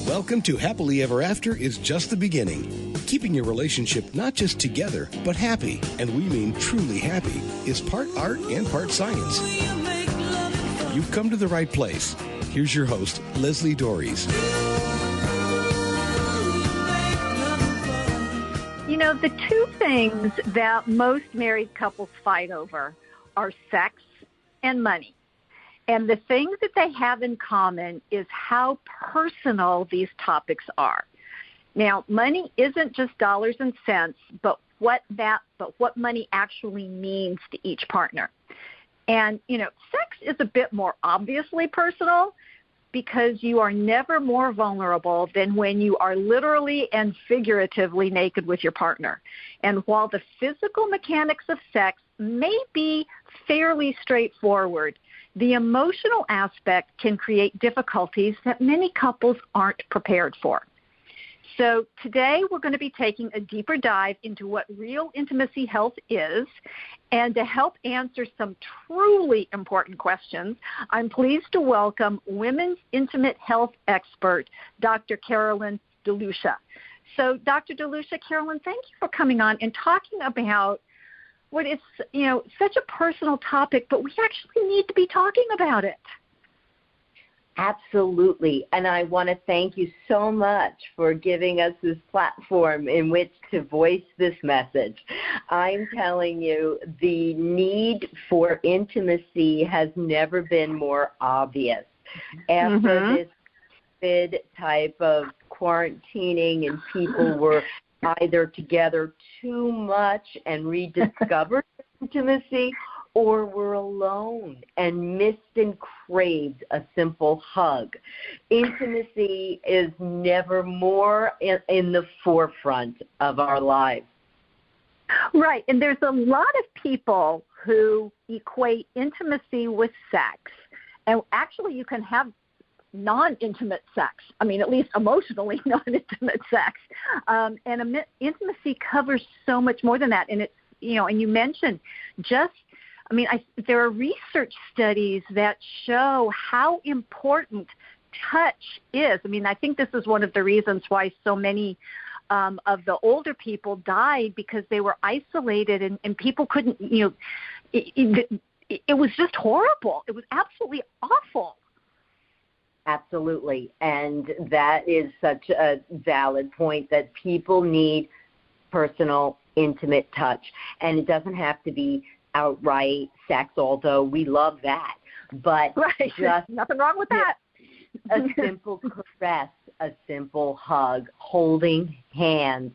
Welcome to Happily Ever After is just the beginning. Keeping your relationship not just together, but happy, and we mean truly happy, is part art and part science. You've come to the right place. Here's your host, Leslie Dories. You know, the two things that most married couples fight over are sex and money. And the things that they have in common is how personal these topics are. Now, money isn't just dollars and cents, but what money actually means to each partner. And, you know, sex is a bit more obviously personal because you are never more vulnerable than when you are literally and figuratively naked with your partner. And while the physical mechanics of sex may be fairly straightforward, the emotional aspect can create difficulties that many couples aren't prepared for. So today we're going to be taking a deeper dive into what real intimacy health is, and to help answer some truly important questions, I'm pleased to welcome women's intimate health expert, Dr. Carolyn DeLucia. So Dr. DeLucia, Carolyn, thank you for coming on and talking about what is, you know, such a personal topic, but we actually need to be talking about it. Absolutely. And I want to thank you so much for giving us this platform in which to voice this message. I'm telling you, the need for intimacy has never been more obvious. After this COVID type of quarantining and people were either together too much and rediscovered intimacy, or were alone and missed and craved a simple hug. Intimacy is never more in the forefront of our lives. Right, and there's a lot of people who equate intimacy with sex. And actually you can have non-intimate sex. I mean, at least emotionally non-intimate sex. And intimacy covers so much more than that. And it's, you know, and you mentioned there are research studies that show how important touch is. I mean, I think this is one of the reasons why so many of the older people died, because they were isolated and people couldn't, you know, it was just horrible. It was absolutely awful. Absolutely. And that is such a valid point, that people need personal, intimate touch. And it doesn't have to be outright sex, although we love that. But just nothing wrong with that. A simple caress, a simple hug, holding hands,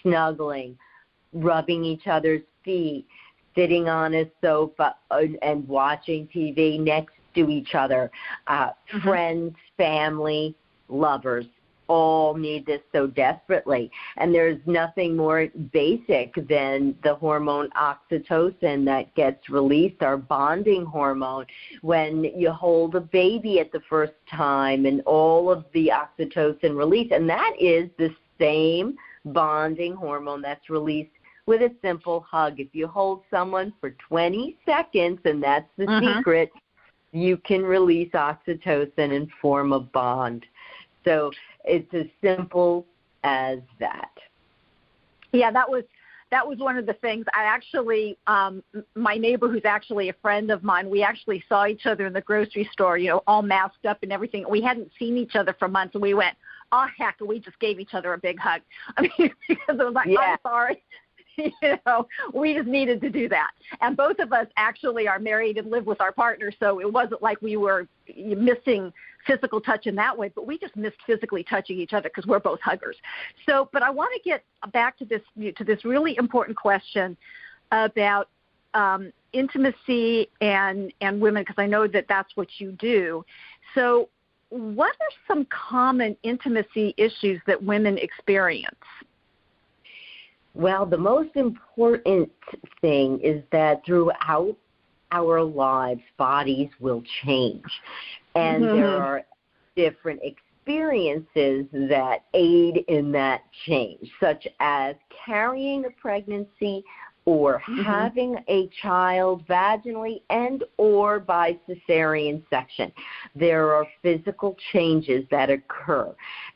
snuggling, rubbing each other's feet, sitting on a sofa and watching TV next to each other. Friends, family, lovers all need this so desperately. And there's nothing more basic than the hormone oxytocin that gets released, our bonding hormone, when you hold a baby at the first time, and all of the oxytocin release. And that is the same bonding hormone that's released with a simple hug. If you hold someone for 20 seconds, and that's the secret, you can release oxytocin and form a bond. So it's as simple as that. Yeah, that was one of the things. I actually, my neighbor, who's actually a friend of mine, we actually saw each other in the grocery store, you know, all masked up and everything. We hadn't seen each other for months, and we went, oh, heck, and we just gave each other a big hug. I mean, because it was like, I'm sorry. You know, we just needed to do that. And both of us actually are married and live with our partners, so it wasn't like we were missing physical touch in that way, but we just missed physically touching each other because we're both huggers. So, but I want to get back to this really important question about intimacy and women, because I know that that's what you do. So what are some common intimacy issues that women experience? Well, the most important thing is that throughout our lives, bodies will change. And there are different experiences that aid in that change, such as carrying a pregnancy or having a child vaginally and or by cesarean section. There are physical changes that occur,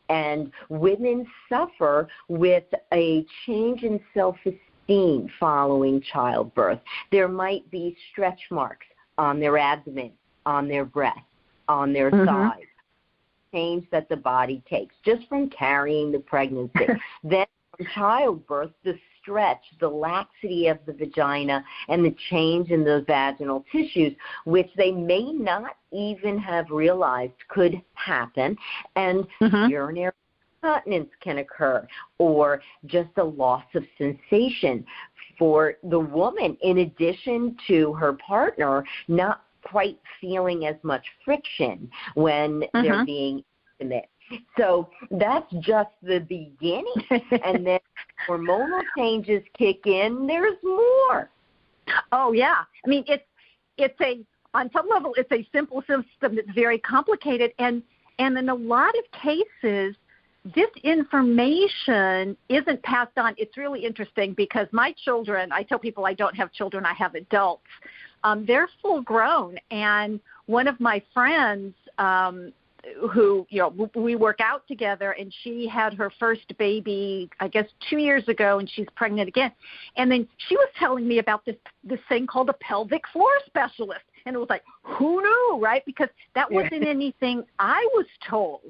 and women suffer with a change in self-esteem following childbirth. There might be stretch marks on their abdomen, on their breast, on their thighs, change that the body takes just from carrying the pregnancy. Then from childbirth, the stretch, the laxity of the vagina, and the change in the vaginal tissues, which they may not even have realized could happen, and urinary incontinence can occur, or just a loss of sensation for the woman, in addition to her partner not quite feeling as much friction when they're being intimate. So that's just the beginning. And then hormonal changes kick in, there's more. Oh, yeah. I mean, on some level, it's a simple system that's very complicated. And in a lot of cases, this information isn't passed on. It's really interesting because my children, I tell people I don't have children, I have adults. They're full grown. And one of my friends, who, we work out together, and she had her first baby, I guess, 2 years ago, and she's pregnant again. And then she was telling me about this thing called a pelvic floor specialist. And it was like, who knew, right? Because that wasn't anything I was told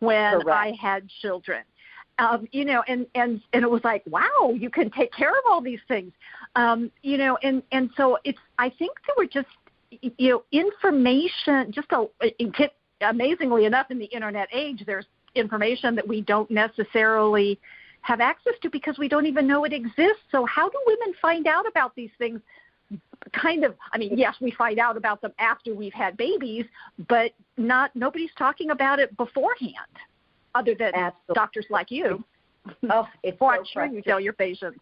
when I had children. And it was like, wow, you can take care of all these things. And so I think there were just, information, amazingly enough, in the internet age, there's information that we don't necessarily have access to because we don't even know it exists. So how do women find out about these things? Yes, we find out about them after we've had babies, but nobody's talking about it beforehand, other than doctors like you. Oh, it's I'm sure you tell your patients.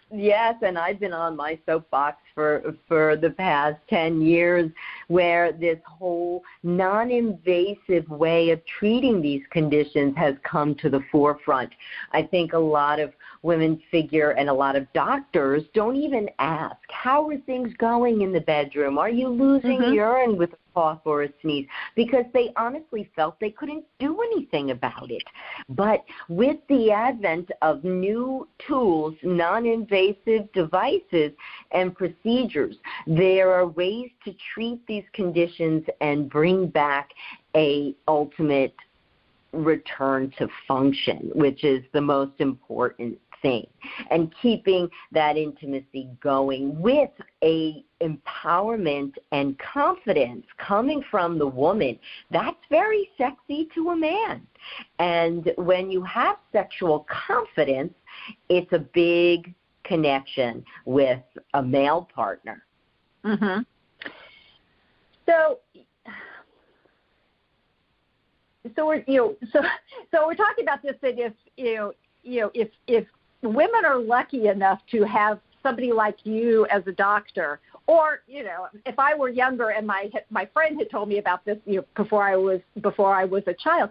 Yes, and I've been on my soapbox for the past 10 years, where this whole non-invasive way of treating these conditions has come to the forefront. I think a lot of women figure, and a lot of doctors don't even ask, how are things going in the bedroom? Are you losing urine with a cough or a sneeze? Because they honestly felt they couldn't do anything about it. But with the advent of new tools, non-invasive devices and procedures, there are ways to treat these conditions and bring back a ultimate return to function, which is the most important thing, and keeping that intimacy going with a empowerment and confidence coming from the woman. That's very sexy to a man. And when you have sexual confidence, it's a big connection with a male partner. So we're talking about this, that if women are lucky enough to have somebody like you as a doctor, or if I were younger and my friend had told me about this before I was a child,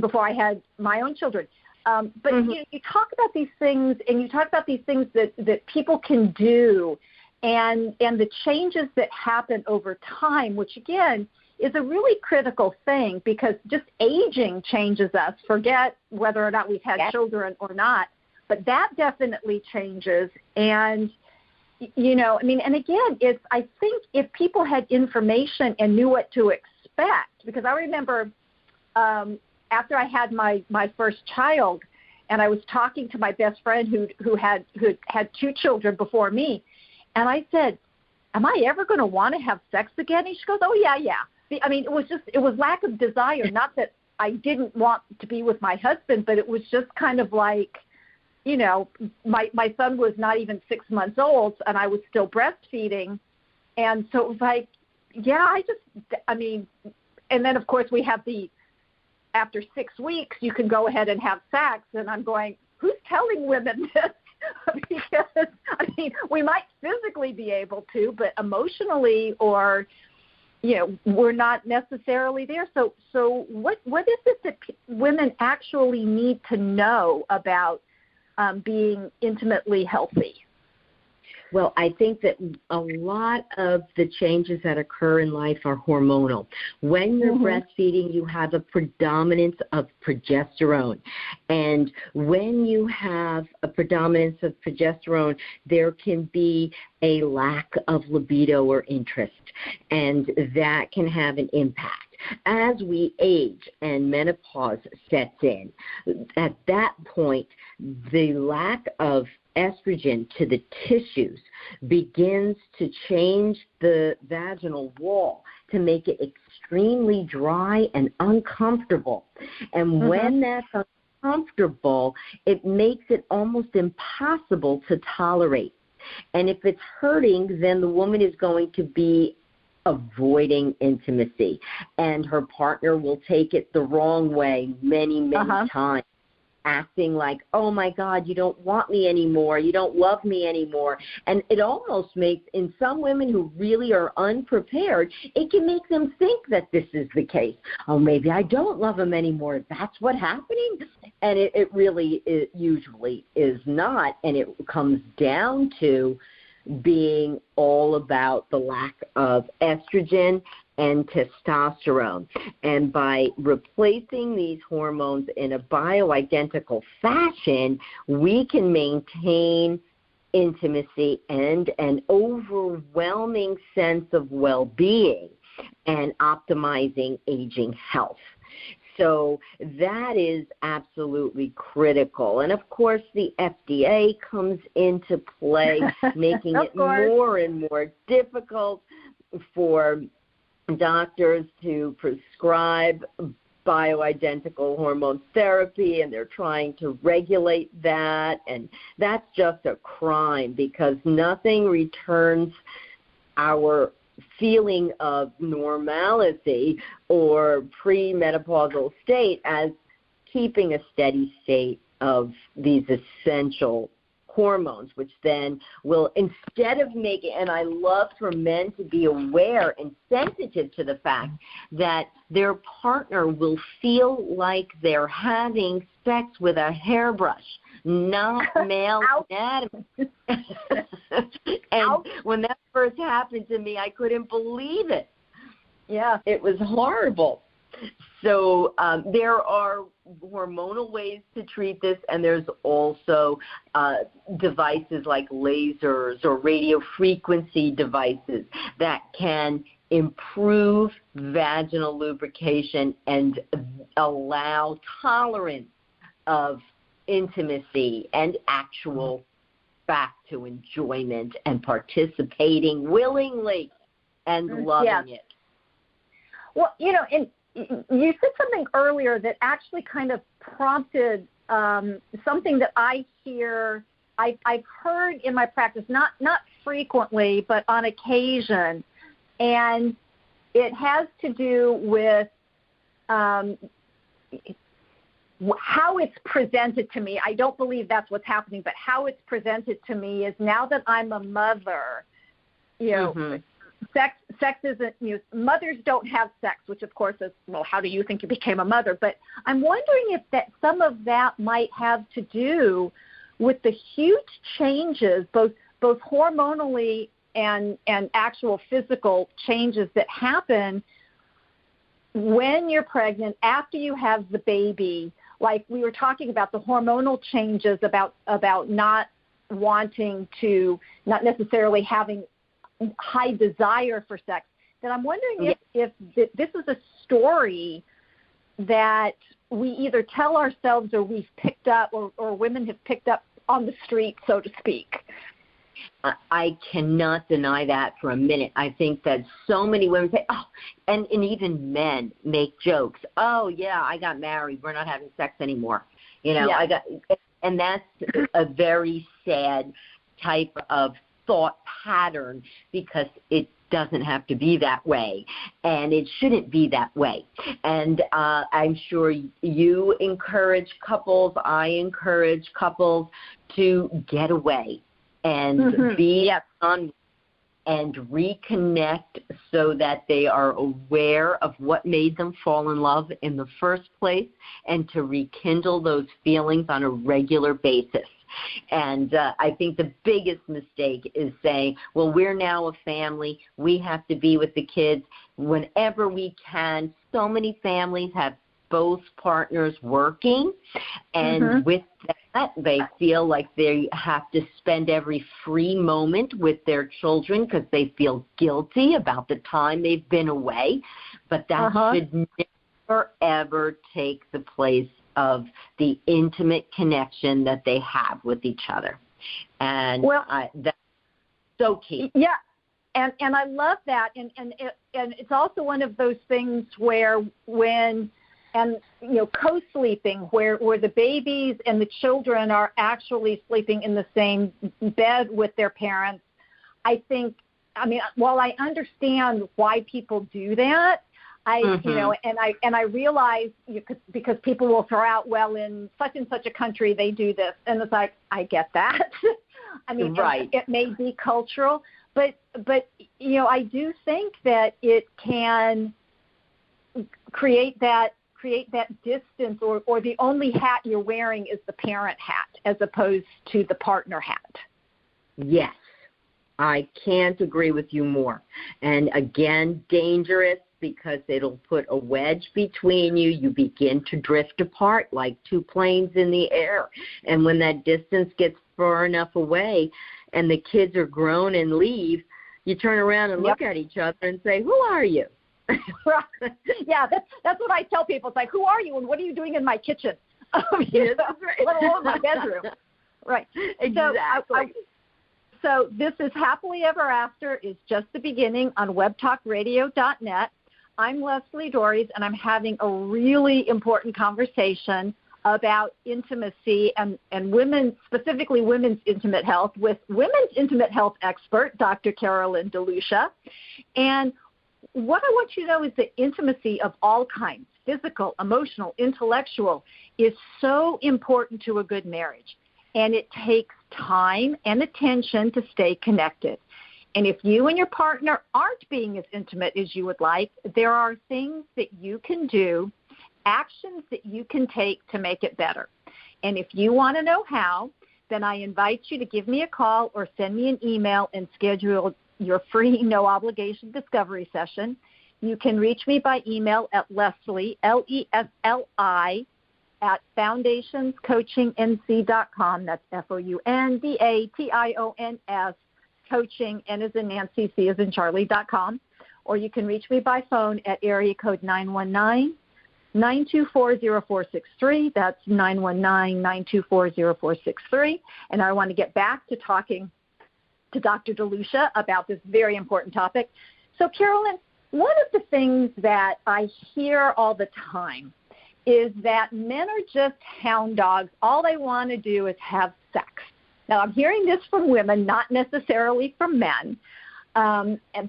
before I had my own children. But you talk about these things, and you talk about these things that people can do, and the changes that happen over time, which again is a really critical thing, because just aging changes us. Forget whether or not we've had children or not, but that definitely changes. And, and again, I think if people had information and knew what to expect, because I remember after I had my first child, and I was talking to my best friend who had two children before me, and I said, am I ever going to want to have sex again? And she goes, oh, yeah. It was lack of desire, not that I didn't want to be with my husband, but it was just kind of like, my son was not even 6 months old, and I was still breastfeeding. And so it was like, and then of course we have after 6 weeks, you can go ahead and have sex. And I'm going, who's telling women this? Because, we might physically be able to, but emotionally or, we're not necessarily there. So what is it that women actually need to know about being intimately healthy? Well, I think that a lot of the changes that occur in life are hormonal. When you're breastfeeding, you have a predominance of progesterone. And when you have a predominance of progesterone, there can be a lack of libido or interest, and that can have an impact. As we age and menopause sets in, at that point, the lack of estrogen to the tissues begins to change the vaginal wall to make it extremely dry and uncomfortable. And when that's uncomfortable, it makes it almost impossible to tolerate. And if it's hurting, then the woman is going to be avoiding intimacy, and her partner will take it the wrong way many times, acting like, oh my God, you don't want me anymore, you don't love me anymore. And it almost makes, in some women who really are unprepared, it can make them think that this is the case. Oh, maybe I don't love him anymore. That's what's happening? And it really usually is not, and it comes down to being all about the lack of estrogen and testosterone. And by replacing these hormones in a bioidentical fashion, we can maintain intimacy and an overwhelming sense of well-being and optimizing aging health. So that is absolutely critical. And, of course, the FDA comes into play, making it more and more difficult for doctors to prescribe bioidentical hormone therapy, and they're trying to regulate that. And that's just a crime, because nothing returns our feeling of normality or premenopausal state as keeping a steady state of these essential hormones, which then will, instead of making, and I love for men to be aware and sensitive to the fact that their partner will feel like they're having sex with a hairbrush, not male anatomy. And when that first happened to me, I couldn't believe it. Yeah, it was horrible. So there are hormonal ways to treat this, and there's also devices like lasers or radio frequency devices that can improve vaginal lubrication and allow tolerance of intimacy and actual back to enjoyment and participating willingly and loving it. Well, you know, and you said something earlier that actually kind of prompted something that I hear, I've heard in my practice, not frequently, but on occasion, and it has to do with how it's presented to me. I don't believe that's what's happening, but how it's presented to me is, now that I'm a mother, you know, sex isn't, you know, mothers don't have sex, which of course is, well, how do you think you became a mother? But I'm wondering if that some of that might have to do with the huge changes, both hormonally and actual physical changes that happen when you're pregnant, after you have the baby. Like we were talking about the hormonal changes, about not wanting to, not necessarily having high desire for sex, then I'm wondering if this is a story that we either tell ourselves or we've picked up, or women have picked up on the street, so to speak. I cannot deny that for a minute. I think that so many women say, oh, and even men make jokes. Oh, yeah, I got married. We're not having sex anymore. You know, and that's a very sad type of thought pattern, because it doesn't have to be that way, and it shouldn't be that way. And I'm sure you encourage couples, I encourage couples to get away and be on and reconnect, so that they are aware of what made them fall in love in the first place, and to rekindle those feelings on a regular basis. And I think the biggest mistake is saying, well, we're now a family. We have to be with the kids whenever we can. So many families have both partners working, and with that, they feel like they have to spend every free moment with their children because they feel guilty about the time they've been away. But that should never, ever take the place of the intimate connection that they have with each other. And that's so key. Yeah. And I love that. And it's also one of those things where co-sleeping, where the babies and the children are actually sleeping in the same bed with their parents. While I understand why people do that, I realize because people will throw out, well, in such and such a country they do this, and it's like, I get that. It may be cultural, but I do think that it can create that distance, or the only hat you're wearing is the parent hat as opposed to the partner hat. Yes, I can't agree with you more. And again, dangerous, because it'll put a wedge between you. You begin to drift apart like two planes in the air. And when that distance gets far enough away and the kids are grown and leave, you turn around and look at each other and say, who are you? Yeah, that's what I tell people. It's like, who are you and what are you doing in my kitchen? Let alone my bedroom. Right. Exactly. So this is Happily Ever After is just the beginning on webtalkradio.net. I'm Leslie Dories, and I'm having a really important conversation about intimacy and women, specifically women's intimate health, with women's intimate health expert, Dr. Carolyn DeLucia. And what I want you to know is that intimacy of all kinds, physical, emotional, intellectual, is so important to a good marriage. And it takes time and attention to stay connected. And if you and your partner aren't being as intimate as you would like, there are things that you can do, actions that you can take to make it better. And if you want to know how, then I invite you to give me a call or send me an email and schedule your free, no-obligation discovery session. You can reach me by email at Leslie, Lesli, at foundationscoachingnc.com. That's FOUNDATIONS, coaching, N as in Nancy, C as in Charlie.com. Or you can reach me by phone at area code 919-924-0463. That's 919-924-0463. And I want to get back to talking to Dr. DeLucia about this very important topic. So, Carolyn, one of the things that I hear all the time is that men are just hound dogs. All they want to do is have sex. Now, I'm hearing this from women, not necessarily from men,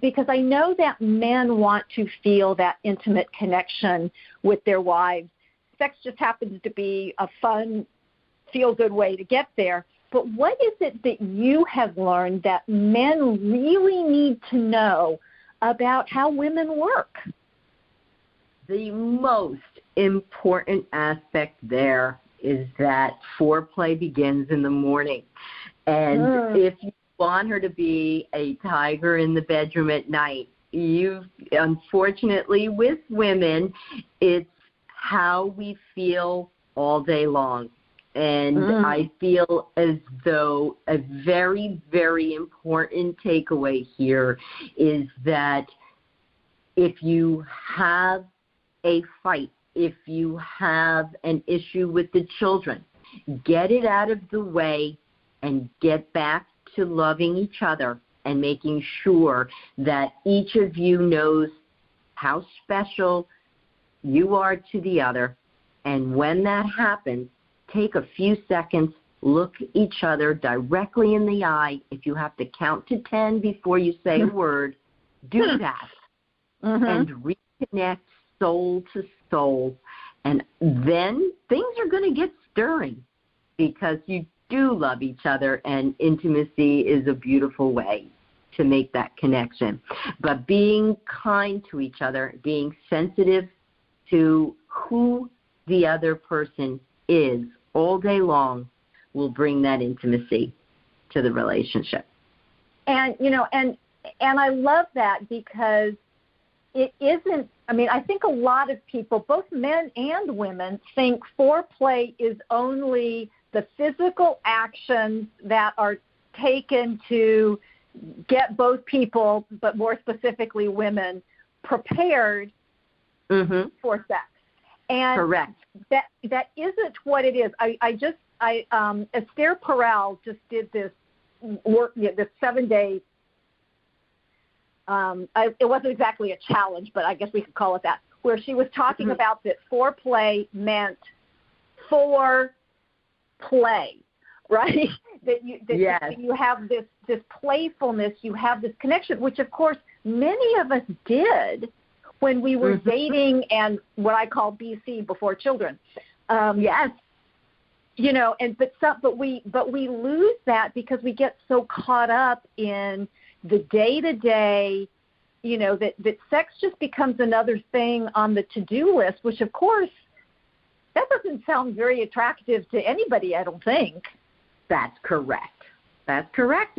because I know that men want to feel that intimate connection with their wives. Sex just happens to be a fun, feel-good way to get there. But what is it that you have learned that men really need to know about how women work? The most important aspect there is that foreplay begins in the morning. And if you want her to be a tiger in the bedroom at night, unfortunately with women, it's how we feel all day long. And I feel as though a very, very important takeaway here is that if you have a fight, if you have an issue with the children, get it out of the way and get back to loving each other and making sure that each of you knows how special you are to the other. And when that happens, take a few seconds, look each other directly in the eye. If you have to count to 10 before you say a word, do that. And reconnect soul to soul. And then things are going to get stirring because you do love each other, and intimacy is a beautiful way to make that connection. But being kind to each other, being sensitive to who the other person is all day long will bring that intimacy to the relationship. And, and I love that because it isn't, I think a lot of people, both men and women, think foreplay is only the physical actions that are taken to get both people, but more specifically women, prepared for sex. And correct. That isn't what it is. Esther Perel just did this work, this 7-day. It wasn't exactly a challenge, but I guess we could call it that, where she was talking about that foreplay meant for play, right? that you have this playfulness, you have this connection, which of course many of us did when we were dating and what I call BC, before children. Yes. But we lose that because we get so caught up in the day-to-day, that sex just becomes another thing on the to-do list, which of course that doesn't sound very attractive to anybody, I don't think. That's correct.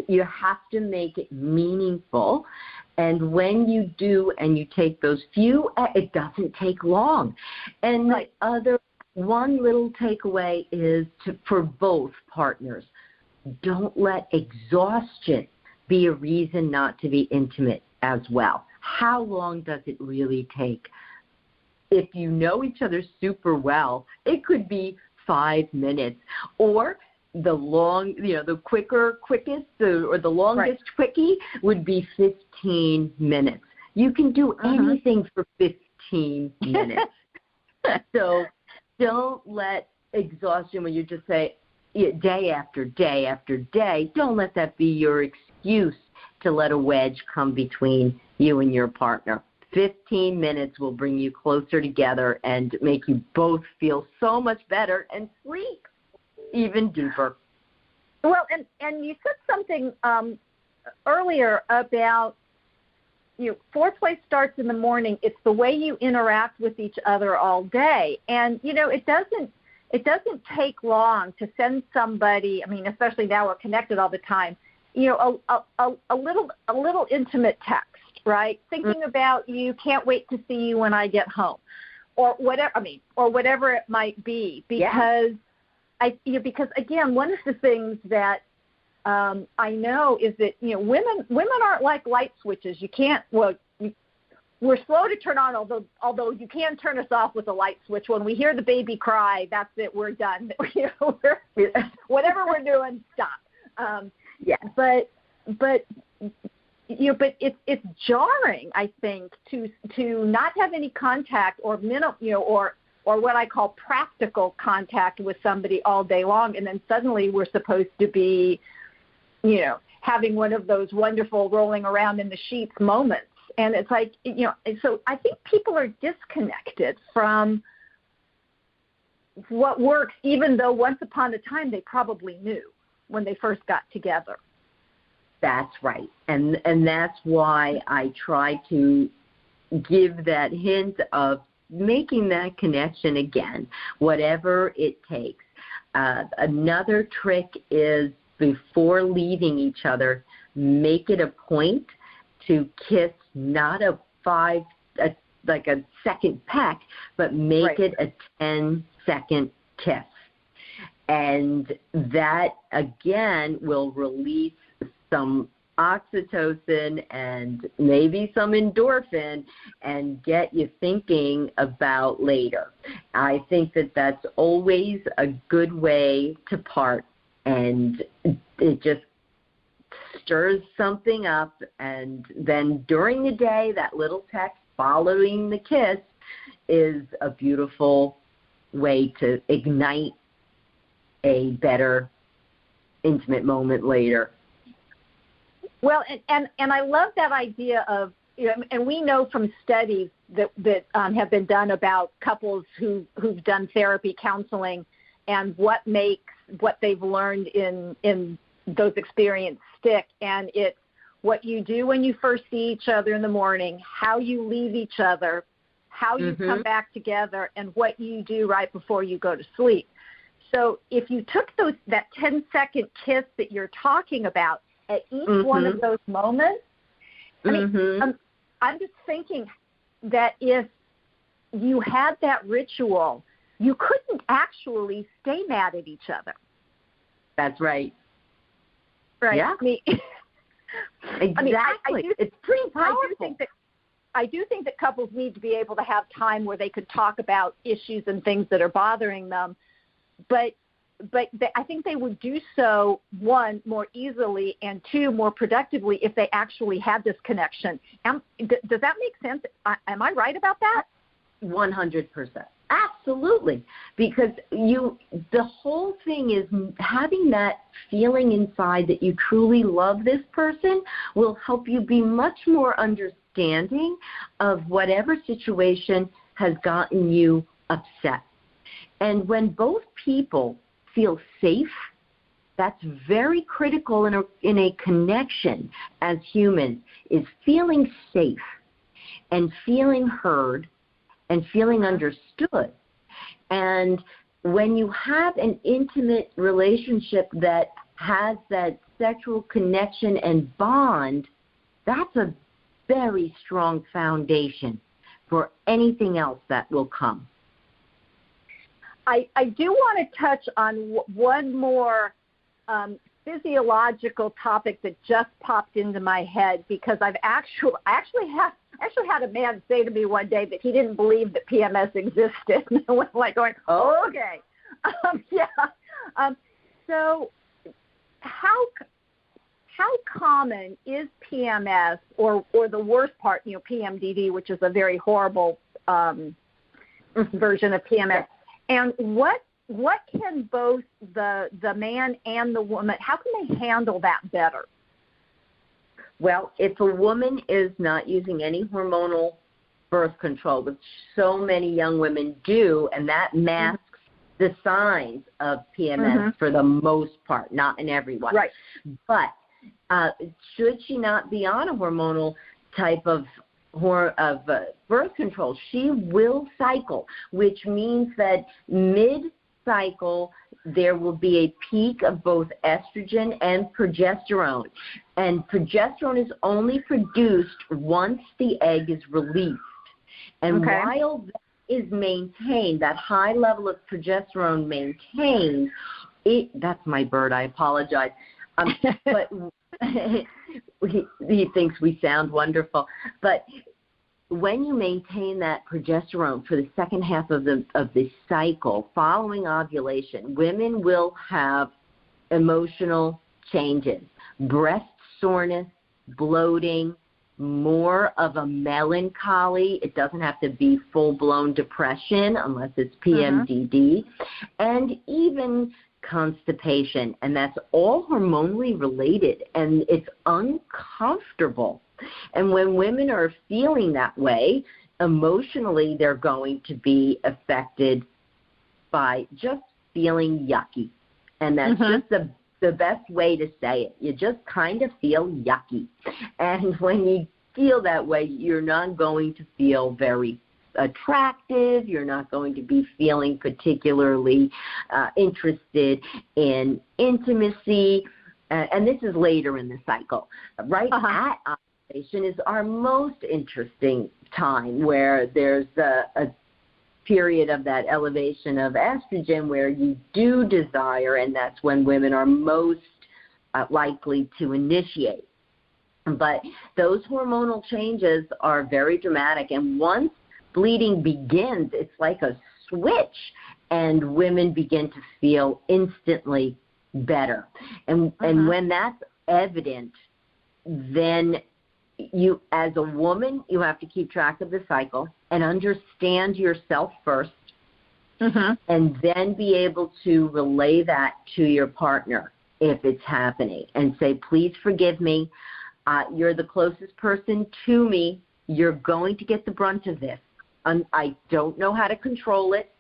You have to make it meaningful. And when you do and you take those few, it doesn't take long. And right. One little takeaway is for both partners, don't let exhaustion be a reason not to be intimate as well. How long does it really take? If you know each other super well, it could be 5 minutes, or the quickest, or the longest quickie would be 15 minutes. You can do anything for 15 minutes. So don't let exhaustion, when you just say day after day after day, don't let that be your excuse to let a wedge come between you and your partner. 15 minutes will bring you closer together and make you both feel so much better and sleep even deeper. Well, and you said something earlier about foreplay starts in the morning. It's the way you interact with each other all day, and it doesn't take long to send somebody. Especially now we're connected all the time. A little intimate text, right? Thinking about you, can't wait to see you when I get home, or whatever. Or whatever it might be, because because again, one of the things that I know is that women aren't like light switches. You can't. Well, we're slow to turn on, although you can turn us off with a light switch. When we hear the baby cry, that's it. We're done. Whatever we're doing, stop. But it's jarring, I think, to not have any contact or or what I call practical contact with somebody all day long, and then suddenly we're supposed to be, having one of those wonderful rolling around in the sheets moments. And it's like, so I think people are disconnected from what works, even though once upon a time they probably knew when they first got together. That's right. And that's why I try to give that hint of making that connection again, whatever it takes. Another trick is, before leaving each other, make it a point to kiss, not a second peck, but make it a 10-second kiss. And that, again, will release some oxytocin and maybe some endorphin and get you thinking about later. I think that that's always a good way to part, and it just stirs something up. And then during the day, that little text following the kiss is a beautiful way to ignite a better intimate moment later. Well, and I love that idea of, and we know from studies that have been done about couples who've done therapy, counseling, and what makes what they've learned in those experiences stick. And it's what you do when you first see each other in the morning, how you leave each other, how you come back together, and what you do right before you go to sleep. So if you took that 10-second kiss that you're talking about at each one of those moments, I mean, I'm just thinking that if you had that ritual, you couldn't actually stay mad at each other. That's right. Right. Yeah. Exactly. It's pretty powerful. I do think that couples need to be able to have time where they could talk about issues and things that are bothering them, but I think they would do so, one, more easily, and two, more productively if they actually had this connection. Does that make sense? Am I right about that? 100%. Absolutely. Because the whole thing is having that feeling inside that you truly love this person will help you be much more understanding of whatever situation has gotten you upset. And when both people feel safe, that's very critical in a connection as humans, is feeling safe and feeling heard and feeling understood. And when you have an intimate relationship that has that sexual connection and bond, that's a very strong foundation for anything else that will come. I do want to touch on one more physiological topic that just popped into my head, because I actually had a man say to me one day that he didn't believe that PMS existed. And I was like going, oh, okay. So how common is PMS or the worst part, PMDD, which is a very horrible version of PMS? And what can both the man and the woman, how can they handle that better? Well, if a woman is not using any hormonal birth control, which so many young women do, and that masks the signs of PMS for the most part, not in everyone. Right. But should she not be on a hormonal type of birth control, she will cycle, which means that mid-cycle there will be a peak of both estrogen and progesterone. And progesterone is only produced once the egg is released. And while that is maintained, that high level of progesterone maintained, that's my bird, I apologize. But he thinks we sound wonderful. But when you maintain that progesterone for the second half of the cycle following ovulation, women will have emotional changes, breast soreness, bloating, more of a melancholy. It doesn't have to be full-blown depression unless it's PMDD, and even constipation, and that's all hormonally related, and it's uncomfortable. And when women are feeling that way, emotionally they're going to be affected by just feeling yucky. And that's just the best way to say it. You just kind of feel yucky. And when you feel that way, you're not going to feel very attractive. You're not going to be feeling particularly interested in intimacy. And this is later in the cycle. Right at ovulation is our most interesting time, where there's a period of that elevation of estrogen where you do desire, and that's when women are most likely to initiate. But those hormonal changes are very dramatic, and once bleeding begins, it's like a switch, and women begin to feel instantly better. And when that's evident, then you, as a woman, you have to keep track of the cycle and understand yourself first, and then be able to relay that to your partner if it's happening and say, please forgive me. You're the closest person to me. You're going to get the brunt of this. I don't know how to control it.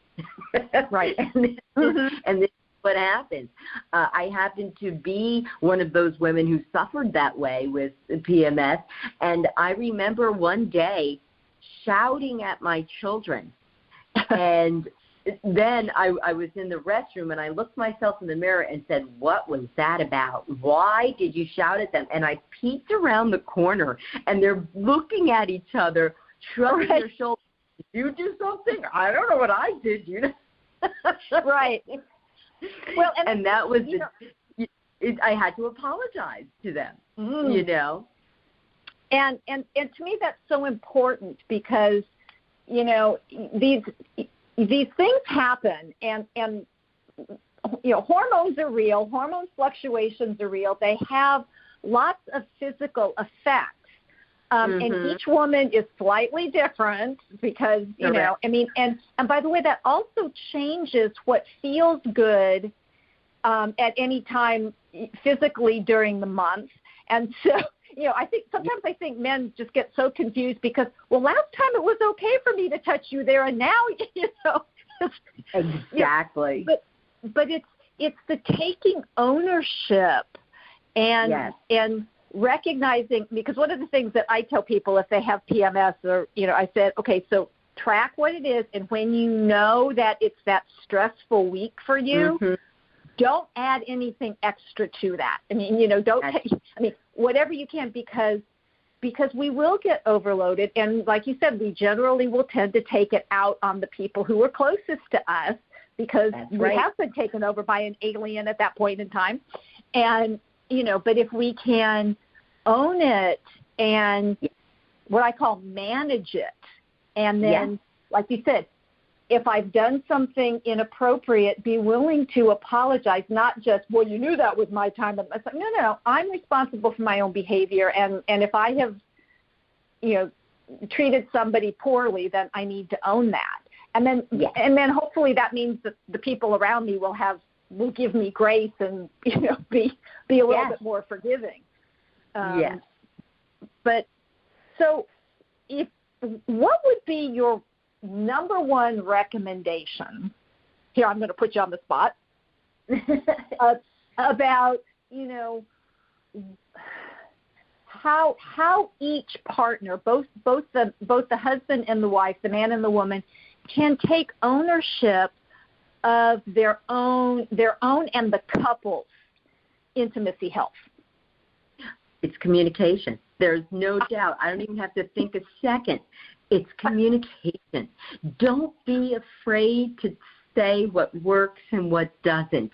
Right. And this is what happens. I happen to be one of those women who suffered that way with PMS. And I remember one day shouting at my children and then I was in the restroom, and I looked myself in the mirror and said, what was that about? Why did you shout at them? And I peeked around the corner, and they're looking at each other, shrugging their shoulders. Did you do something? I don't know what I did. You know? Right. Well, and that was I had to apologize to them. You know. And to me, that's so important because, you know, these things happen, and you know, hormones are real. Hormone fluctuations are real. They have lots of physical effects. And each woman is slightly different because, you know, I mean, and by the way, that also changes what feels good at any time physically during the month. And so, you know, sometimes I think men just get so confused because, well, last time it was okay for me to touch you there, and now, you know. Exactly. You know, but it's the taking ownership and recognizing, because one of the things that I tell people if they have PMS, or, you know, I said, okay, so track what it is, and when you know that it's that stressful week for you, don't add anything extra to that. I mean, you know, whatever you can, because we will get overloaded, and like you said, we generally will tend to take it out on the people who are closest to us, because we have been taken over by an alien at that point in time. And, you know, but if we can own it and what I call manage it, and then, like you said, if I've done something inappropriate, be willing to apologize, not just, well, you knew that was my time. It's like, no, I'm responsible for my own behavior, and if I have, you know, treated somebody poorly, then I need to own that. And then hopefully that means that the people around me will give me grace and, you know, be a little bit more forgiving. But so what would be your number one recommendation? Here, I'm going to put you on the spot about, you know, how each partner, both the husband and the wife, the man and the woman, can take ownership of their own and the couple's intimacy health. It's communication. There's no doubt. I don't even have to think a second. It's communication. Don't be afraid to say what works and what doesn't,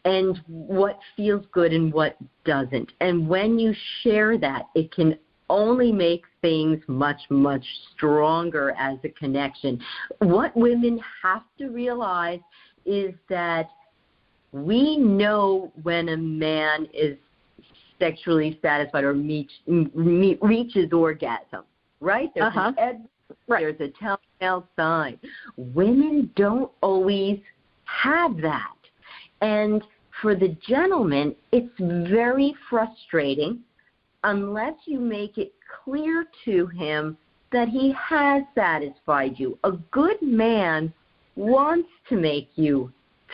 and what feels good and what doesn't. And when you share that, it can only make things much, much stronger as a connection. What women have to realize is that we know when a man is sexually satisfied or reaches orgasm, right? There's a telltale sign. Women don't always have that. And for the gentleman, it's very frustrating unless you make it clear to him that he has satisfied you. A good man wants to make you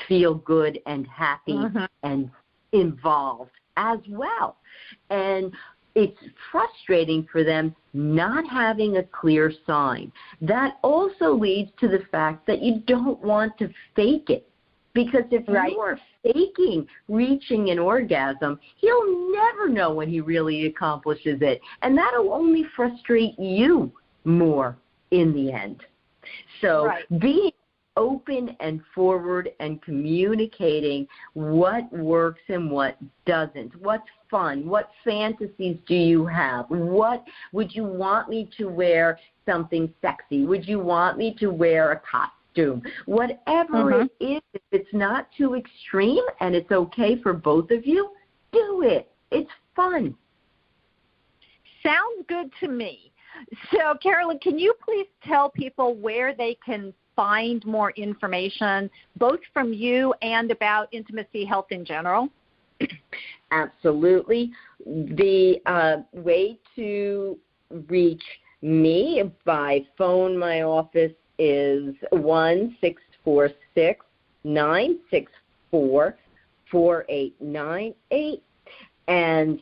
feel good and happy and involved as well. And it's frustrating for them not having a clear sign. That also leads to the fact that you don't want to fake it. Because if you are faking reaching an orgasm, he'll never know when he really accomplishes it. And that'll only frustrate you more in the end. So being open and forward and communicating what works and what doesn't, what's fun, what fantasies do you have, what would you want me to wear something sexy, would you want me to wear a costume, whatever it is, if it's not too extreme and it's okay for both of you, do it. It's fun. Sounds good to me. So, Carolyn, can you please tell people where they can find more information, both from you and about intimacy health in general? Absolutely. The way to reach me by phone, my office is 1-646-964-4898. And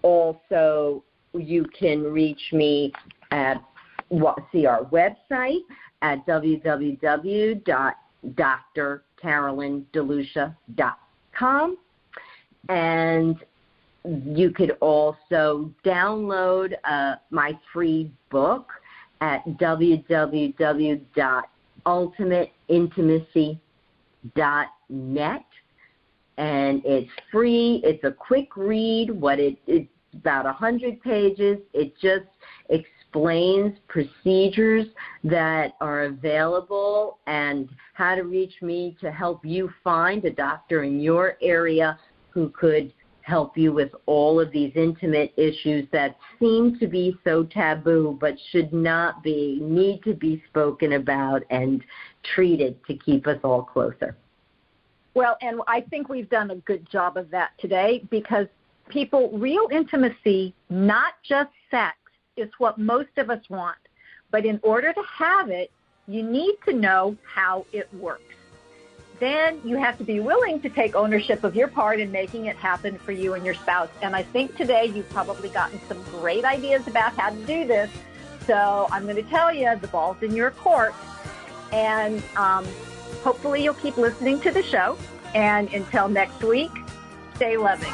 also you can reach me at see our website at www.wellness drcarolyndelucia.com. And you could also download my free book at www.ultimateintimacy.net. And it's free. It's a quick read. It's about 100 pages. It just explains procedures that are available and how to reach me to help you find a doctor in your area who could help you with all of these intimate issues that seem to be so taboo but should not be, need to be spoken about and treated to keep us all closer. Well, and I think we've done a good job of that today, because people, real intimacy, not just sex, is what most of us want. But in order to have it, you need to know how it works. Then you have to be willing to take ownership of your part in making it happen for you and your spouse. And I think today you've probably gotten some great ideas about how to do this. So I'm going to tell you, the ball's in your court. And hopefully you'll keep listening to the show. And until next week, stay loving.